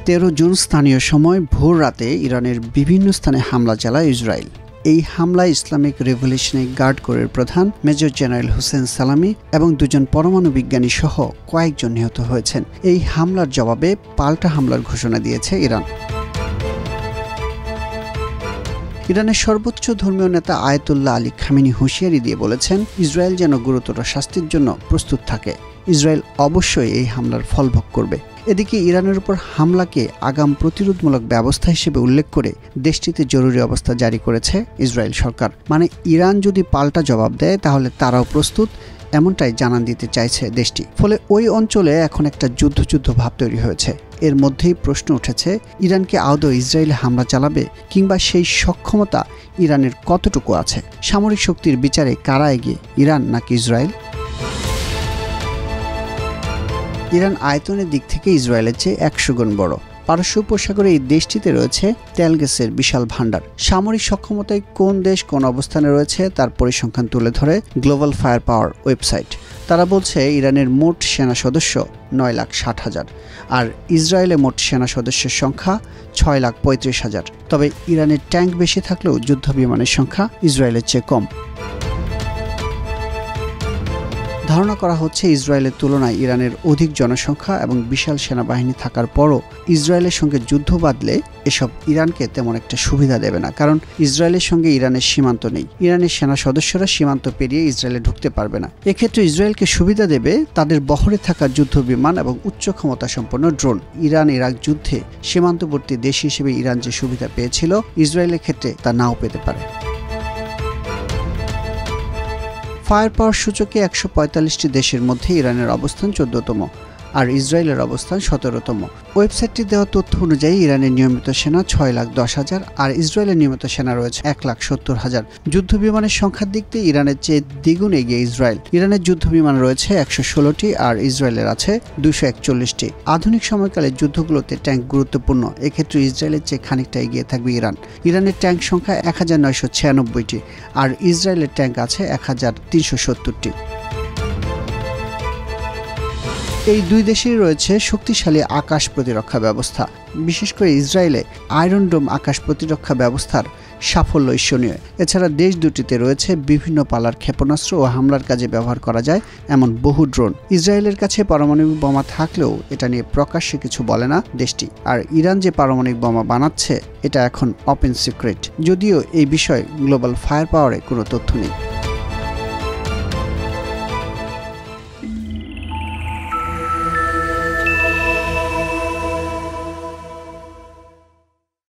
13 June স্থানীয় সময় ভোর রাতে ইরানের বিভিন্ন স্থানে হামলা চালায় ইসরায়েল। এই হামলায় ইসলামিক রেভলিউশনারি গার্ড কোরের প্রধান মেজর জেনারেল হোসেন সালামি এবং 2 জন পরমাণু বিজ্ঞানী সহ কয়েকজন নিহত হয়েছেন। এই হামলার জবাবে পাল্টা হামলার ঘোষণা দিয়েছে ইরান। ইরানের সর্বোচ্চ ধর্মীয় নেতা আয়াতুল্লাহ আলী খামেনি হুঁশিয়ারি দিয়ে বলেছেন, ইসরায়েল যেন গুরুতর শাস্তির জন্য প্রস্তুত থাকে। ইসরায়েল অবশ্যই এই হামলার ফলভোগ করবে। এদিকে ইরানের উপর হামলাকে আগাম প্রতিরোধমূলক ব্যবস্থা হিসেবে উল্লেখ করে দেশটিতে জরুরি অবস্থা জারি করেছে ইসরায়েল সরকার। মানে ইরান যদি পাল্টা জবাব দেয় তাহলে তারাও প্রস্তুত, এমনটাই জানান দিতে চাইছে দেশটি। ফলে ওই অঞ্চলে এখন একটা যুদ্ধ ভাব তৈরি হয়েছে। এর মধ্যেই প্রশ্ন উঠেছে, ইরানকে আদৌ ইসরায়েলে হামলা চালাবে, কিংবা সেই সক্ষমতা ইরানের কতটুকু আছে? সামরিক শক্তির বিচারে কারা এগিয়ে, ইরান নাকি ইসরায়েল? ইরান আয়তনের দিক থেকে ইসরায়েলের চেয়ে 100 গুণ বড়। পারস্য উপসাগরে এই দেশটিতে রয়েছে তেল গ্যাসের বিশাল ভাণ্ডার। সামরিক সক্ষমতায় কোন দেশ কোন অবস্থানে রয়েছে তার পরিসংখ্যান তুলে ধরে গ্লোবাল ফায়ার পাওয়ার ওয়েবসাইট। তারা বলছে ইরানের মোট সেনা সদস্য 9,60,000, আর ইসরায়েলে মোট সেনা সদস্যের সংখ্যা 6,35,000। তবে ইরানের ট্যাঙ্ক বেশি থাকলেও যুদ্ধ বিমানের সংখ্যা ইসরায়েলের চেয়ে কম। ধারণা করা হচ্ছে ইসরায়েলের তুলনায় ইরানের অধিক জনসংখ্যা এবং বিশাল সেনাবাহিনী থাকার পরও ইসরায়েলের সঙ্গে যুদ্ধ বাঁধলে এসব ইরানকে তেমন একটা সুবিধা দেবে না, কারণ ইসরায়েলের সঙ্গে ইরানের সীমান্ত নেই। ইরানের সেনা সদস্যরা সীমান্ত পেরিয়ে ইসরায়েলে ঢুকতে পারবে না। এক্ষেত্রে ইসরায়েলকে সুবিধা দেবে তাদের বহরে থাকা যুদ্ধ বিমান এবং উচ্চ ক্ষমতা সম্পন্ন ড্রোন। ইরান ইরাক যুদ্ধে সীমান্তবর্তী দেশ হিসেবে ইরান যে সুবিধা পেয়েছিল, ইসরায়েলের ক্ষেত্রে তা নাও পেতে পারে। ফায়ার পাওয়ার সূচকে 145টি দেশের মধ্যে ইরানের অবস্থান 14তম আর ইসরায়েলের অবস্থান 17তম। ওয়েবসাইটটি দেওয়া তথ্য অনুযায়ী ইরানের নিয়মিত সেনা 6,10,000 আর ইসরায়েলের নিয়মিত সেনা রয়েছে 1,70,000। যুদ্ধ বিমানের সংখ্যার দিক দিয়ে ইরানের চেয়ে দ্বিগুণ এগিয়ে ইসরায়েল। ইরানের যুদ্ধ বিমান রয়েছে 116টি আর ইসরায়েলের আছে 241টি। আধুনিক সময়কালে যুদ্ধগুলোতে ট্যাঙ্ক গুরুত্বপূর্ণ। এক্ষেত্রে ইসরায়েলের চেয়ে খানিকটা এগিয়ে থাকবে ইরান। ইরানের ট্যাঙ্ক সংখ্যা 1,996টি আর ইসরায়েলের ট্যাঙ্ক আছে 1,370টি। এই দুই দেশেই রয়েছে শক্তিশালী আকাশ প্রতিরক্ষা ব্যবস্থা। বিশেষ করে ইসরায়েলে আয়রন ডোম আকাশ প্রতিরক্ষা ব্যবস্থার সাফল্য ঈর্ষণীয়। এছাড়া দেশ দুটিতে রয়েছে বিভিন্ন পালার ক্ষেপণাস্ত্র ও হামলার কাজে ব্যবহার করা যায় এমন বহু ড্রোন। ইসরায়েলের কাছে পারমাণবিক বোমা থাকলেও এটা নিয়ে প্রকাশ্যে কিছু বলে না দেশটি। আর ইরান যে পারমাণবিক বোমা বানাচ্ছে এটা এখন ওপেন সিক্রেট, যদিও এই বিষয়ে গ্লোবাল ফায়ার পাওয়ারে কোনো তথ্য নেই।